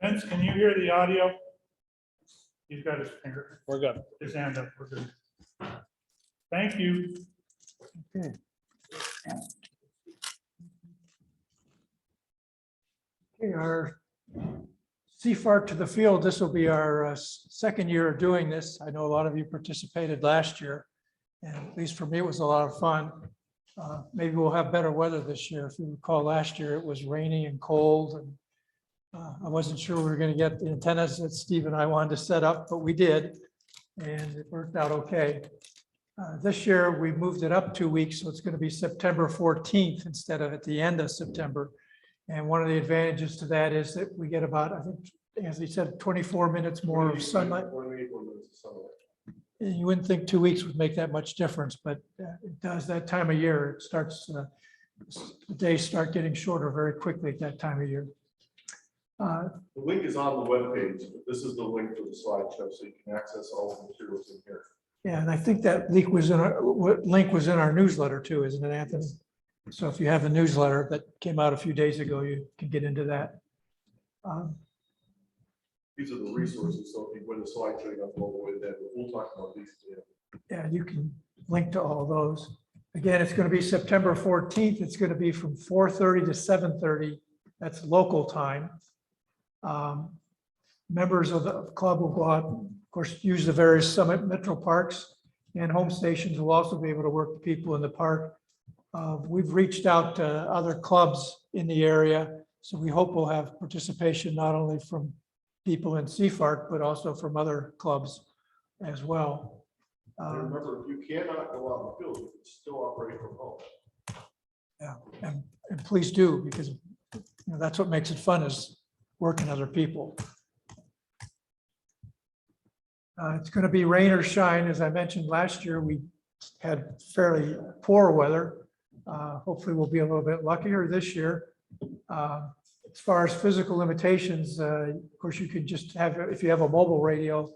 Vince, can you hear the audio? He's got his finger, We're good. his hand up. We're good. Thank you. Okay. Okay, our CFARC to the field. This will be our second year of doing this. I know a lot of you participated last year, and at least for me, it was a lot of fun. Maybe we'll have better weather this year. If you recall, last year it was rainy and cold, and I wasn't sure we were going to get the antennas that Steve and I wanted to set up, but we did, and it worked out okay. This year, we moved it up 2 weeks, so it's going to be September 14th instead of at the end of September. And one of the advantages to that is that we get about, I think, as he said, 24 minutes more of sunlight. And you wouldn't think 2 weeks would make that much difference, but it does that time of year. It starts, the days start getting shorter very quickly at that time of year. The link is on the webpage, but this is the link for the slideshow, so you can access all the materials in here. Yeah, and I think that link was in our newsletter too, isn't it, Anthony? So if you have the newsletter that came out a few days ago, you can get into that. These are the resources, so if you win the slideshow, you have to go all the way there, but we'll talk about these today. Yeah, you can link to all those. Again, it's going to be September 14th. It's going to be from 4:30 to 7:30. That's local time. Members of the club will go out, of course, use the various summit metro parks, and home stations will also be able to work with people in the park. We've reached out to other clubs in the area, so we hope we'll have participation not only from people in CFARC, but also from other clubs as well. And remember, if you cannot go out in the field, you can still operate from home. Yeah, and please do, because that's what makes it fun, is working other people. It's going to be rain or shine. As I mentioned last year, we had fairly poor weather. Hopefully we'll be a little bit luckier this year. As far as physical limitations, of course, you could just have, if you have a mobile radio,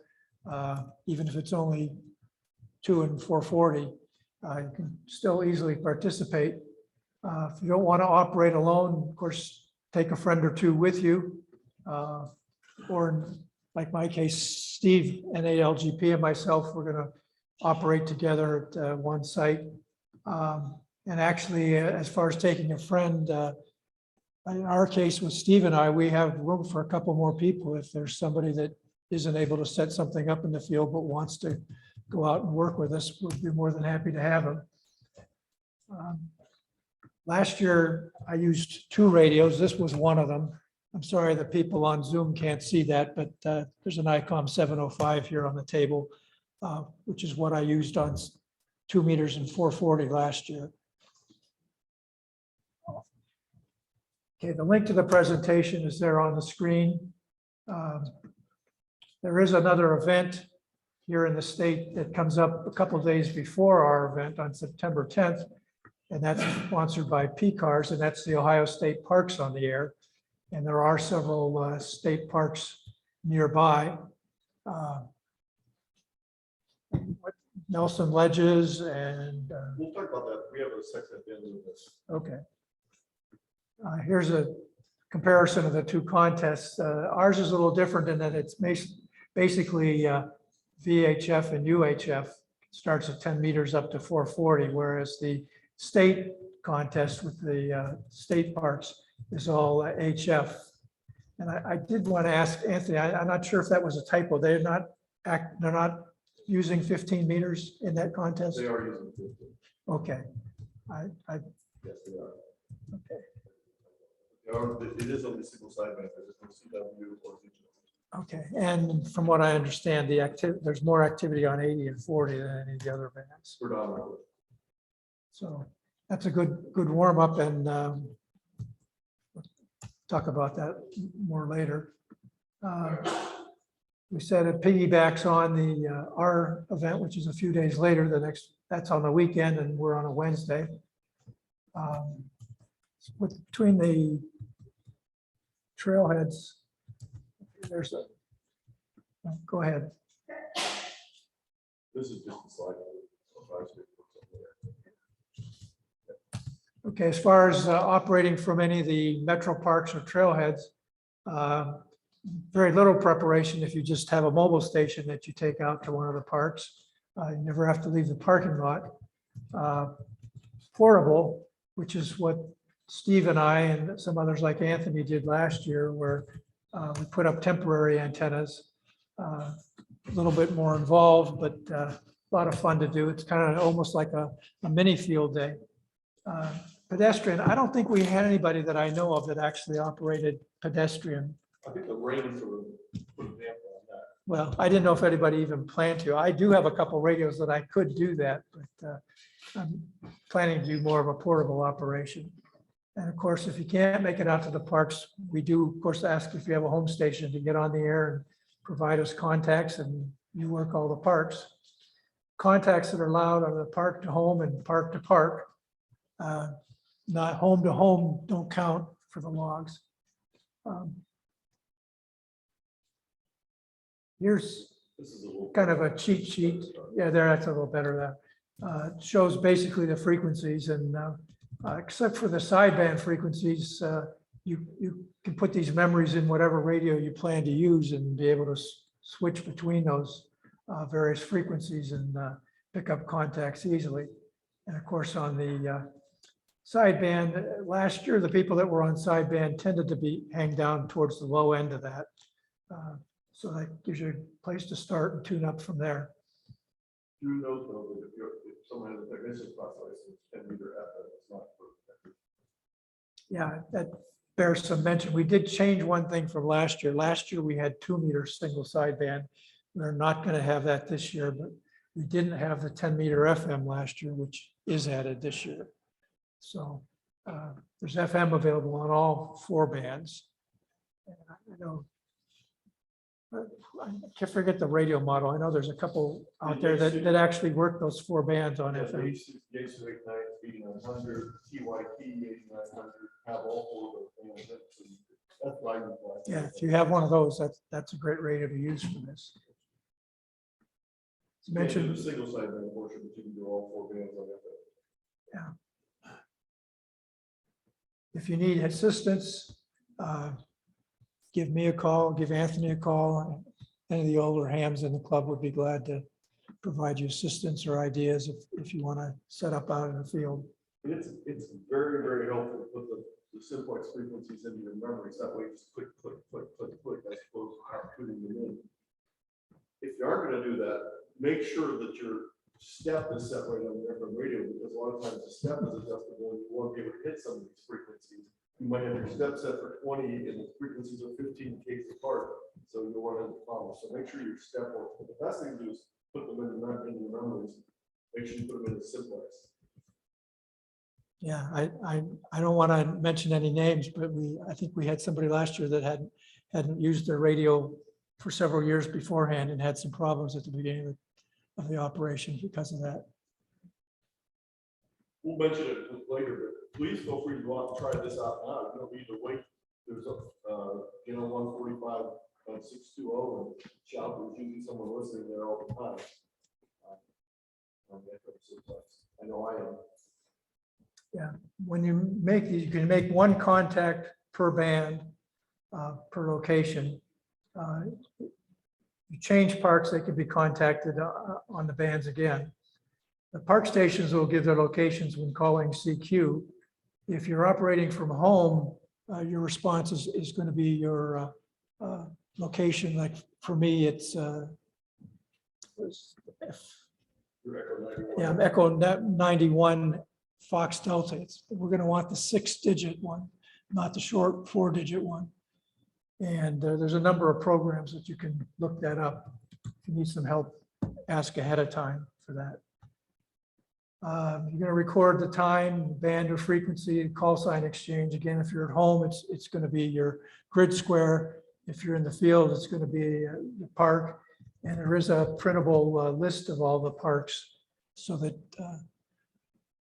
even if it's only 2 and 440, you can still easily participate. If you don't want to operate alone, of course, take a friend or two with you. Or like my case, Steve, NALGP, and myself, we're going to operate together at one site. And actually, as far as taking a friend, in our case with Steve and I, we have room for a couple more people. If there's somebody that isn't able to set something up in the field but wants to go out and work with us, we'll be more than happy to have them. Last year, I used 2 radios. This was one of them. I'm sorry that people on Zoom can't see that, but there's an ICOM 705 here on the table, which is what I used on 2 meters and 440 last year. Okay, the link to the presentation is there on the screen. There is another event here in the state that comes up a couple of days before our event on September 10th, and that's sponsored by PCARS, and that's the Ohio State Parks on the Air. And there are several state parks nearby. Nelson Ledges and. We'll talk about that. We have a section at the end of this. Okay. Here's a comparison of the 2 contests. Ours is a little different in that it's basically VHF and UHF. Starts at 10 meters up to 440, whereas the state contest with the state parks is all HF. And I did want to ask Anthony, I'm not sure if that was a typo. They're not using 15 meters in that contest? They are using 15. Okay. Yes, they are. Okay. It is on the single side band, there's no CW or digital. Okay, and from what I understand, there's more activity on 80 and 40 than any of the other bands. Predominantly. So that's a good warm up, and we'll talk about that more later. We said it piggybacks on the our event, which is a few days later. That's on the weekend, and we're on a Wednesday. Between the trailheads, there's a. Go ahead. This is just a slide. Okay, as far as operating from any of the metro parks or trailheads, very little preparation if you just have a mobile station that you take out to one of the parks. You never have to leave the parking lot. Portable, which is what Steve and I and some others like Anthony did last year, where we put up temporary antennas. A little bit more involved, but a lot of fun to do. It's kind of almost like a mini field day. Pedestrian, I don't think we had anybody that I know of that actually operated pedestrian. I think the rain sort of put a damper on that. Well, I didn't know if anybody even planned to. I do have a couple radios that I could do that, but I'm planning to do more of a portable operation. And of course, if you can't make it out to the parks, we do, of course, ask if you have a home station to get on the air and provide us contacts, and you work all the parks. Contacts that are allowed are the park to home and park to park. Not home to home don't count for the logs. Here's This is a little. kind of a cheat sheet. Yeah, that's a little better there. It shows basically the frequencies, and except for the sideband frequencies, you can put these memories in whatever radio you plan to use and be able to switch between those various frequencies and pick up contacts easily. And of course, on the sideband, last year, the people that were on sideband tended to hang down towards the low end of that. So that gives you a place to start and tune up from there. Do note though that if someone has a technician's class license, 10-meter FM, it's not for. Yeah, that bears some mention. We did change one thing from last year. Last year, we had 2-meter single sideband. We're not going to have that this year, but we didn't have the 10-meter FM last year, which is added this year. So there's FM available on all 4 bands. And I know, I can't forget the radio model. I know there's a couple out there that actually work those 4 bands on FM. Yates 8900, TYP 8900 have all 4 of those things. That's why. Yeah, if you have one of those, that's a great radio to use for this. It's mentioned. The single sideband portion, but you can do all 4 bands on FM. Yeah. If you need assistance, give me a call, give Anthony a call. Any of the older hams in the club would be glad to provide you assistance or ideas if you want to set up out in the field. And it's very, very helpful to put the simplex frequencies into your memories. That way, just click, click, click, click, click, as opposed to putting them in. If you are going to do that, make sure that your step is set right on the FM radio, because a lot of times the step is adjustable and you won't be able to hit some of these frequencies. You might have your step set for 20 and the frequencies are 15 k's apart, so you'll run into problems. So make sure your step works. But the best thing to do is put them in your memories. Make sure you put them in the simplex. Yeah, I don't want to mention any names, but I think we had somebody last year that hadn't used their radio for several years beforehand and had some problems at the beginning of the operation because of that. We'll mention it later, but please feel free to go out and try this out now. You don't need to wait. There's a 145 on 620 and shop. There's usually someone listening there all the time. I know I am. Yeah, when you make these, you can make 1 contact per band, per location. You change parks, they can be contacted on the bands again. The park stations will give their locations when calling CQ. If you're operating from home, your response is going to be your location. Like for me, it's I'm Echo 91 Fox Delta. We're going to want the 6-digit one, not the short 4-digit one. And there's a number of programs that you can look that up. If you need some help, ask ahead of time for that. You're going to record the time, band or frequency, call sign exchange. Again, if you're at home, it's going to be your grid square. If you're in the field, it's going to be the park. And there is a printable list of all the parks so that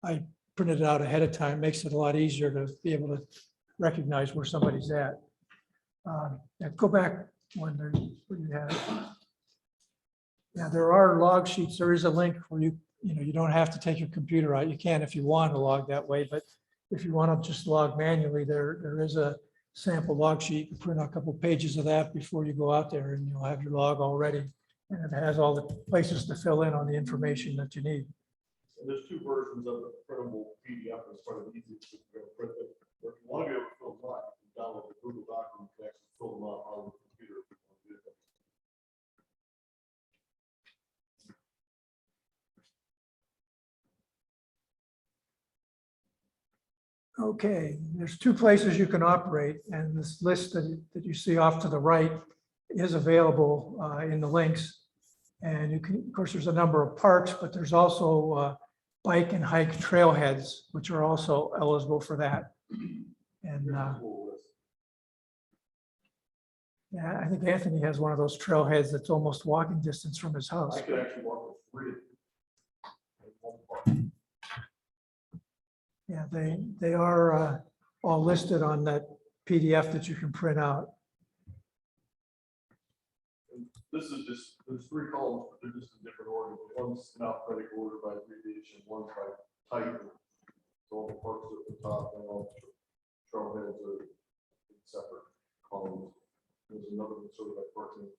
I printed it out ahead of time. Makes it a lot easier to be able to recognize where somebody's at. Go back one there, where you have it. Yeah, there are log sheets. There is a link where you don't have to take your computer out. You can if you want to log that way, but if you want to just log manually, there is a sample log sheet, print out a couple pages of that before you go out there, and you'll have your log all ready. And it has all the places to fill in on the information that you need. And there's two versions of the printable PDF. It's part of the easiest to print it. If you want to be able to fill them out, you can download the Google document, you can actually fill them out on the computer. If you want to do that. Okay, there's two places you can operate, and this list that you see off to the right is available in the links. And you can, of course, there's a number of parks, but there's also bike and hike trailheads, which are also eligible for that. And Here's a cool list. yeah, I think Anthony has one of those trailheads that's almost walking distance from his house. I could actually walk with 3. in one park. Yeah, they are all listed on that PDF that you can print out. And this is just, there's 3 columns, but they're just in different order. One's in alphabetical order by abbreviation, one's by type. So all the parks are at the top and all the trailheads are in separate columns. There's another one sort of like parking.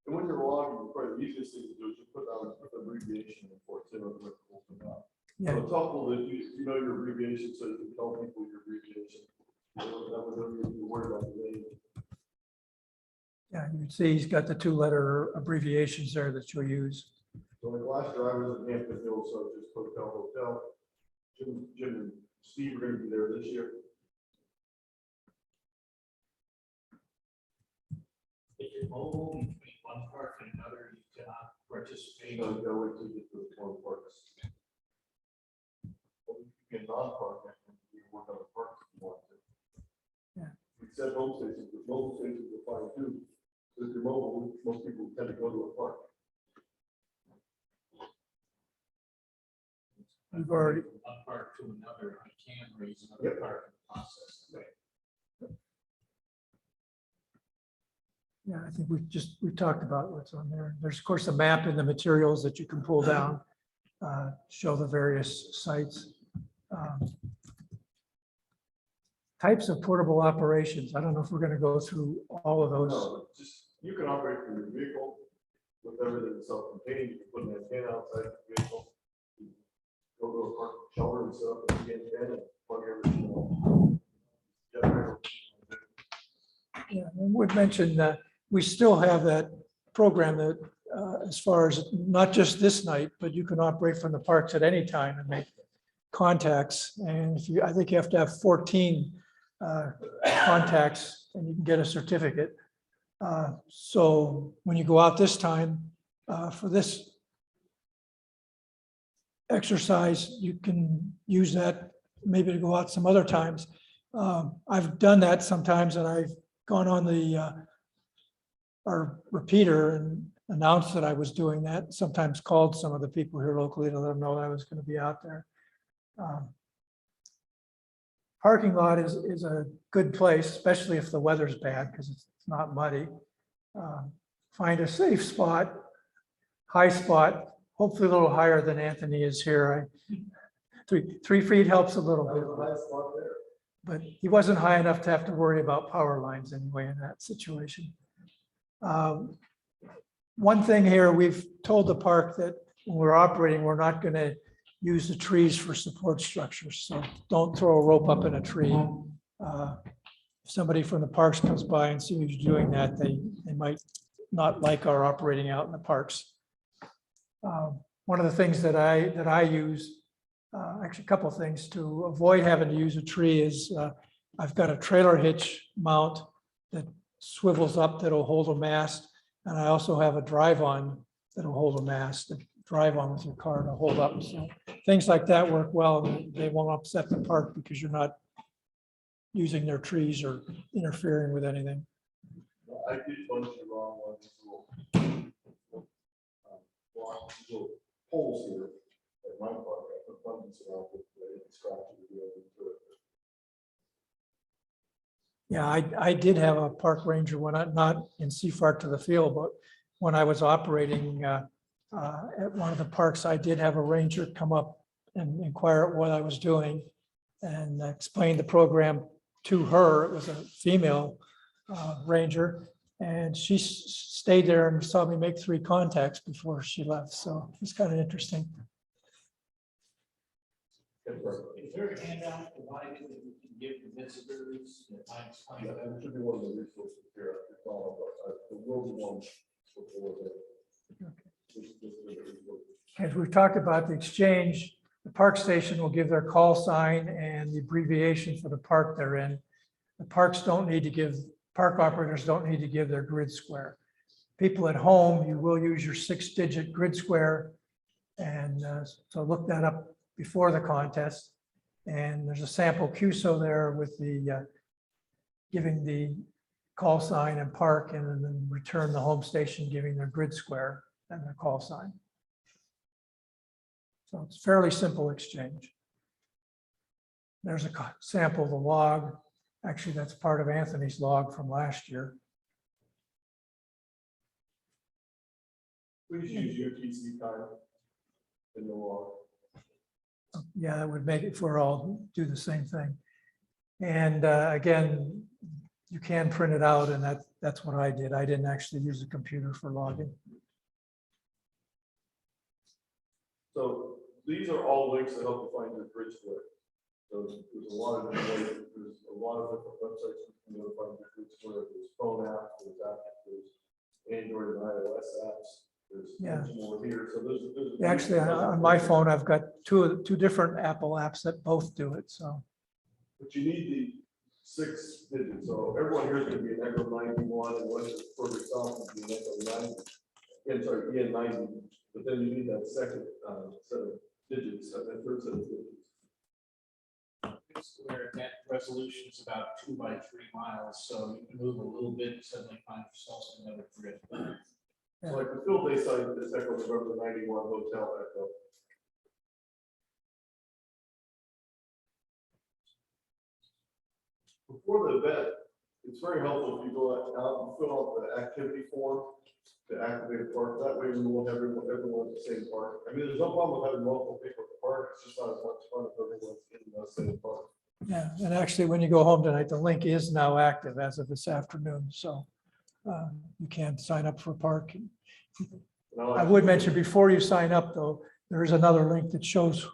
And when you're logging, probably the easiest thing to do is you put down the abbreviation for it, so it pulls them out. Yeah, So it's helpful that you know your abbreviation, so you can tell people your abbreviation. That way don't need to worry about the name. yeah, you can see he's got the 2-letter abbreviations there that you'll use. So like last year I was in Hampton Hills, so just hotel. Jim and Steve are gonna be there this year. If you're mobile between one park and another, you cannot participate. So you gotta wait till you get to the 20 parks. But you can non-park and you can work on the parks if you want to. Yeah. We said home stations, but mobile stations are fine too. So if you're mobile, most people tend to go to a park. We've already, One park to another, I can raise another Yep. park in the process. yeah, I think we talked about what's on there. There's of course a map in the materials that you can pull down, show the various sites. Types of portable operations. I don't know if we're going to go through all of those. No, just, you can operate from your vehicle with everything self-contained. You can put an antenna outside the vehicle. You go to a park shelter and set up a big antenna and plug everything on. Generator. Yeah, and we've mentioned that we still have that program that, as far as not just this night, but you can operate from the parks at any time and make contacts. And if you, I think you have to have 14 contacts and you can get a certificate. So when you go out this time for this exercise, you can use that maybe to go out some other times. I've done that sometimes, and I've gone on the our repeater and announced that I was doing that. Sometimes called some of the people here locally to let them know I was going to be out there. Parking lot is a good place, especially if the weather's bad, because it's not muddy. Find a safe spot, high spot, hopefully a little higher than Anthony is here. 3 feet helps a little That bit, was a nice spot there. but he wasn't high enough to have to worry about power lines anyway in that situation. One thing here, we've told the park that when we're operating, we're not going to use the trees for support structures. So don't throw a rope up in a tree. If somebody from the parks comes by and sees you doing that, they might not like our operating out in the parks. One of the things that I use, actually a couple of things to avoid having to use a tree is I've got a trailer hitch mount that swivels up that'll hold a mast. And I also have a drive-on that'll hold a mast, to drive on with your car to hold up. So things like that work well. And they won't upset the park because you're not using their trees or interfering with anything. I did a bunch of wrong ones. Little holes here at my park. I put buttons around it, scratch it, to be able to do it. Yeah, I did have a park ranger when I, not in CFARC to the field, but when I was operating at one of the parks, I did have a ranger come up and inquire what I was doing and explain the program to her. It was a female ranger, and she stayed there and saw me make 3 contacts before she left. So it's kind of interesting. Is there a handout provided that we can give to visitors that might explain Yeah, better? that should be one of the resources here. It's all, but there will be one before the. As we've talked about the exchange, the park station will give their call sign and the abbreviation for the park they're in. The parks don't need to give, park operators don't need to give their grid square. People at home, you will use your 6-digit grid square. And so look that up before the contest. And there's a sample QSO there with the giving the call sign and park, and then return the home station giving their grid square and their call sign. So it's fairly simple exchange. There's a sample of the log. Actually, that's part of Anthony's log from last year. Please use UTC time in the law. Yeah, that would make it for all do the same thing. And again, you can print it out, and that's what I did. I didn't actually use a computer for logging. So these are all links that help you find your grid square. So there's a lot of different ways, there's a lot of different websites you can go to find your grid square. There's phone apps, there's Android and iOS apps. There's more here. So there's Actually, on my phone, I've got two different Apple apps that both do it. So, but you need the 6 digits. So everyone here is going to be an Echo 91, and one is further south would be an Echo 90. I'm sorry, EN90. But then you need that second set of digits, that third set of digits. Where that resolution is about 2 by 3 miles, so you can move a little bit and suddenly find yourself in another grid. So like the field day site, this Echo November 91 Hotel Echo. Before the event, it's very helpful if you go out and fill out the activity form to activate a park. That way we won't have everyone at the same park. I mean, there's no problem with having multiple people at the park. It's just not as much fun if everyone's in the same park. yeah. And actually, when you go home tonight, the link is now active as of this afternoon. So you can sign up for a park. I would mention before you sign up, though, there is another link that shows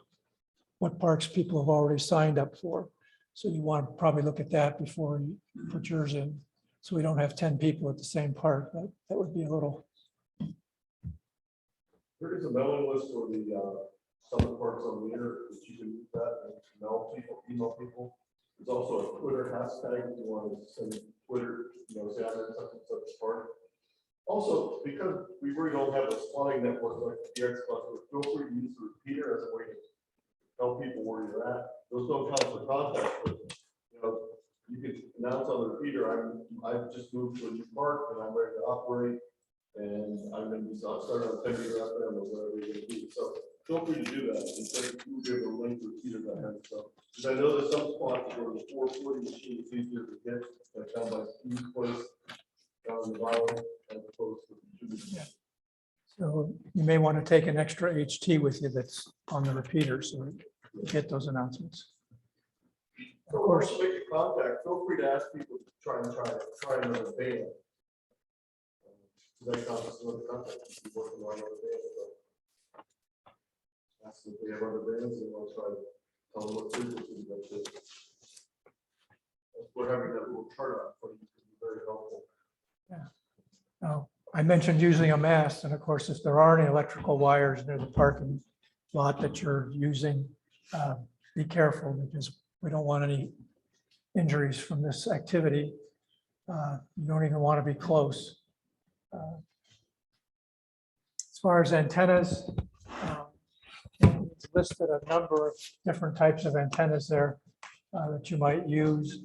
what parks people have already signed up for. So you want to probably look at that before you put yours in. So we don't have 10 people at the same park. That would be a little. There is a mailing list for the summer parks on here, that you can use that and email people. There's also a Twitter hashtag if you want to send Twitter, say I'm in such and such park. Also, because we really don't have a spotting network like the Xbox, feel free to use the repeater as a way to tell people where you're at. Those don't count for contact, but you can announce on the repeater, I've just moved to a new park and I'm ready to operate, and I'm going to be starting on 10 meter FM or whatever you're going to do. So feel free to do that. Instead of you give a link to repeater that kind of stuff. Because I know there's some spots where the 440 machine is easier to get, like down by Steve's place, down in the valley, as opposed to the 2. So you may want to take an extra HT with you that's on the repeater so you get those announcements. Of course, make a contact. Feel free to ask people to try another band. That counts as another contact. If you're working on another band, ask if they have other bands and want to try to tell them what frequency that's it. We're having that little chart out for you. Can be very helpful. Yeah. Now, I mentioned using a mast, and of course, if there are any electrical wires near the parking lot that you're using, be careful, because we don't want any injuries from this activity. You don't even want to be close. As far as antennas, it's listed a number of different types of antennas there that you might use.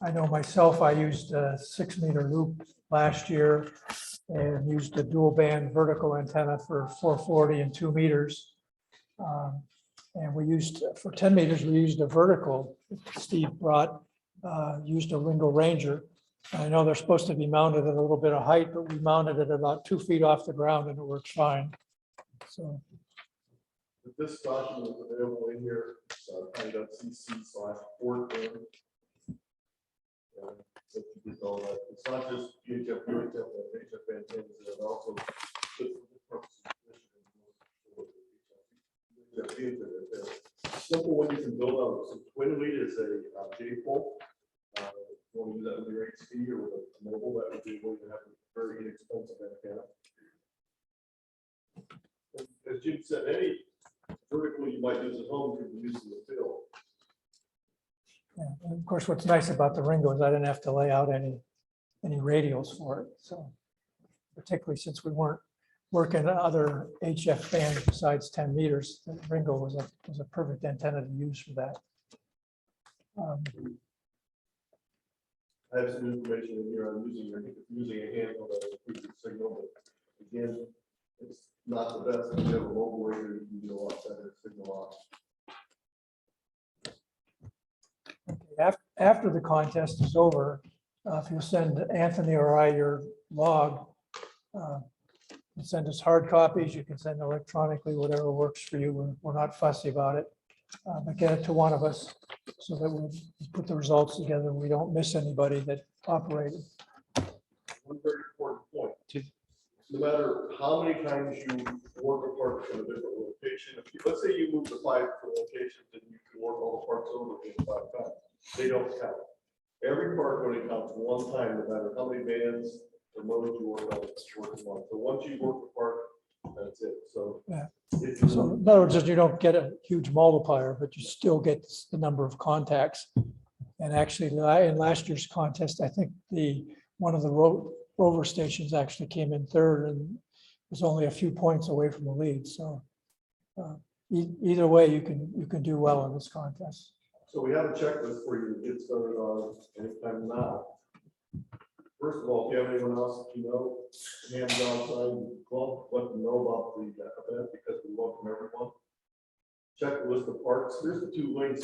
I know myself, I used a 6-meter loop last year and used a dual band vertical antenna for 440 and 2 meters. And we used, for 10 meters, we used a vertical. Steve brought, used a Lingo Ranger. I know they're supposed to be mounted at a little bit of height, but we mounted it about 2 feet off the ground and it worked fine. So. If this document is available in here, kind.cc/port. If you did all that, it's not just VHF, HF antennas, it also fits for the purposes of mission. Simple one you can build out. So twin lead is a J pole. You want to use that with your HT or with a mobile, that would be able to have a very inexpensive antenna. As Jim said, any vertical you might use at home could be used in the field. Yeah, and of course, what's nice about the Ringo is I didn't have to lay out any radials for it. So particularly since we weren't working on other HF bands besides 10 meters, the Ringo was a perfect antenna to use for that. I have some information in here. I'm using, I think it's using a handle that increases signal, but again, it's not the best. If you have a mobile radio, you can get a lot better signal off. After the contest is over, if you send Anthony or I your log, you send us hard copies, you can send electronically, whatever works for you. We're not fussy about it. But get it to one of us so that we put the results together. We don't miss anybody that operated. One very important point. No matter how many times you work apart from a different location, if you, let's say you move to 5 different locations and you can work all the parts over again 5 times, they don't count. Every part only counts one time, no matter how many bands or modes you work on. So once you work apart, that's it. So Yeah. if you, So in other words, you don't get a huge multiplier, but you still get the number of contacts. And actually, in last year's contest, I think one of the rover stations actually came in third and was only a few points away from the lead. So either way, you can do well in this contest. so we have a checklist for you to get started on anytime now. First of all, if you have anyone else that you know, hands-on time, let them know about the event because we welcome everyone. Check the list of parts. Here's the 2 links.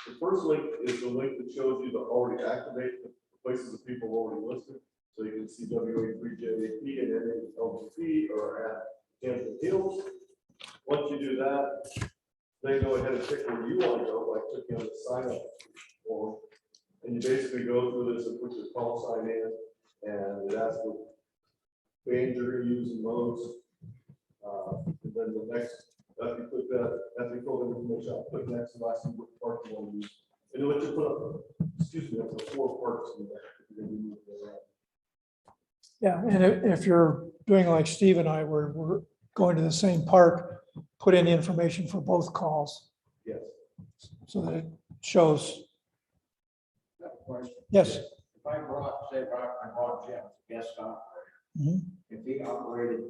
The first link is the link that shows you to already activate the places that people already listed. So you can see WA3JAP and LGP or at Hampton Hills. Once you do that, then go ahead and pick where you want to go by clicking on the sign up form. And you basically go through this and put your call sign in, and it asks what band you're going to use in modes. And then the next, after you click that, after you fill the information out, click next and last, what part you want to use. And it'll let you put up, excuse me, up to 4 parts in there. If you're going to move it around. Yeah, and if you're doing like Steve and I, we're going to the same park, put in information for both calls Yes. so that it shows. Question. Yes. If I brought, say, if I brought Jeff, guest operator, Mhm. if he operated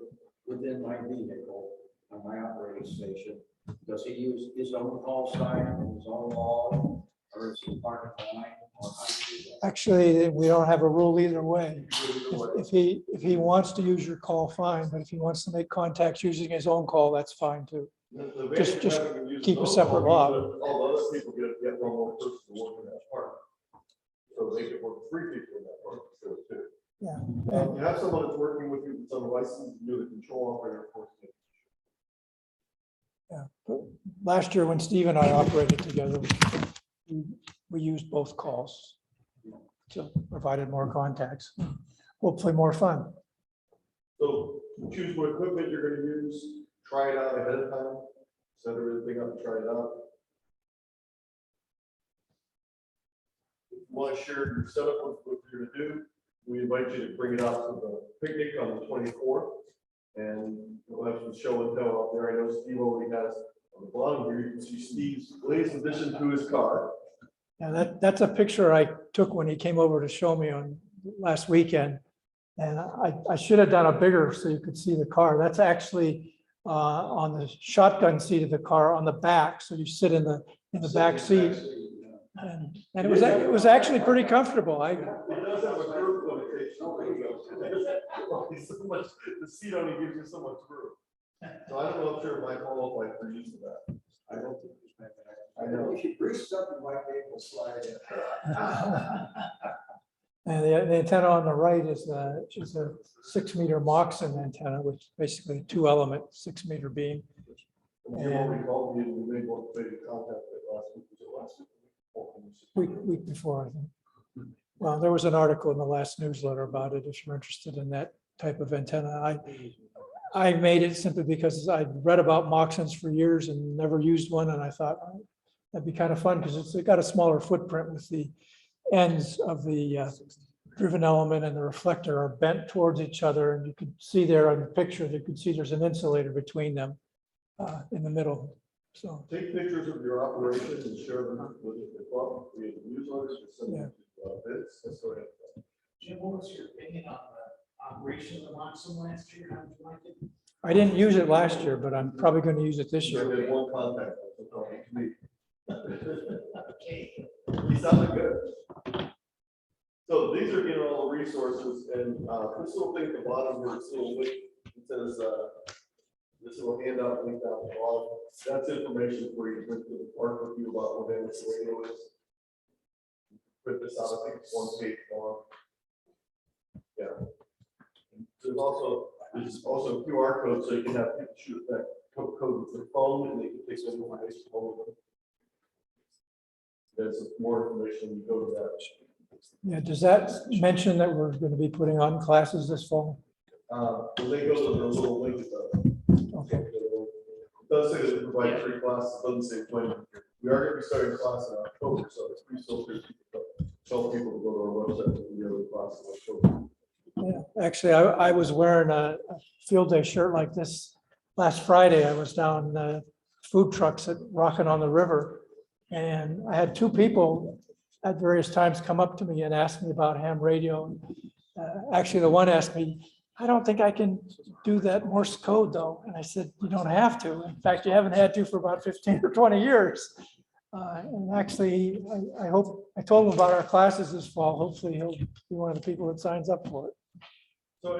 within my vehicle on my operating station, does he use his own call sign and his own log, or is he part of the line? Or how do you do that? Actually, we don't have a rule either way. If he wants to use your call, fine, but if he wants to make contacts using his own call, that's fine too. The Just advantage of having used keep a those separate all log. means that all the other people get one more person to work in that part. So they could work 3 people in that part instead of 2. Yeah. You have someone that's working with you that's on a license, you're the control operator, of course. Yeah. But last year when Steve and I operated together, we used both calls. So provided more contacts, hopefully more fun. So choose what equipment you're going to use, try it out ahead of time, set everything up and try it out. If you want to share your setup with what you're going to do, we invite you to bring it out to the picnic on the 24th. And we'll have some show and tell out there. I know Steve already has on the bottom here, you can see Steve's latest addition to his car. Yeah, that's a picture I took when he came over to show me on last weekend. And I should have done a bigger so you could see the car. That's actually on the shotgun seat of the car on the back. So you sit in the back seat. And it was actually pretty comfortable. It does have a curve limitation. So much, the seat only gives you so much room. So I don't know if you're my qualified for use of that. I don't think it's bad. I know if you grease something like that, will slide in. And the antenna on the right is a 6-meter Moxon antenna, which is basically a 2-element 6-meter beam. And you already called me and we made contact with last week. Was it last week? Week before, I think. Well, there was an article in the last newsletter about it, if you're interested in that type of antenna. I made it simply because I'd read about Moxons for years and never used one, and I thought oh, that'd be kind of fun because it's got a smaller footprint with the ends of the driven element and the reflector are bent towards each other, and you can see there on the picture, you can see there's an insulator between them in the middle. So Take pictures of your operation and share them with the club, we have newsletters, send them to Vince, that's what I. Jim, what was your opinion on the operation of the Moxon last year? How did you like it? I didn't use it last year, but I'm probably going to use it this I year. did one contact, so talking to me. Okay. He sounded good. So these are, all the resources, and this little thing at the bottom where it's little link, it says, this little handout link down the bottom, that's information for you to work with you about what this radio is. Print this out, I think it's 1 page long. Yeah. There's also a QR code, so you can have people shoot that code with their phone, and they can take some information home with them. There's more information, you go to that. Yeah, does that mention that we're going to be putting on classes this fall? When they go to the little link, it Okay. does say that we provide free classes, it doesn't say when. We are going to be starting class in October, so it's pretty still free to tell people to go to our website for the early class in October. Yeah, actually, I was wearing a field day shirt like this last Friday. I was down food trucks at Rockin' on the River, and I had two people at various times come up to me and ask me about ham radio. Actually, the one asked me, I don't think I can do that Morse code though. And I said, you don't have to. In fact, you haven't had to for about 15 or 20 years. And actually, I hope, I told him about our classes this fall. Hopefully he'll be one of the people that signs up for it. So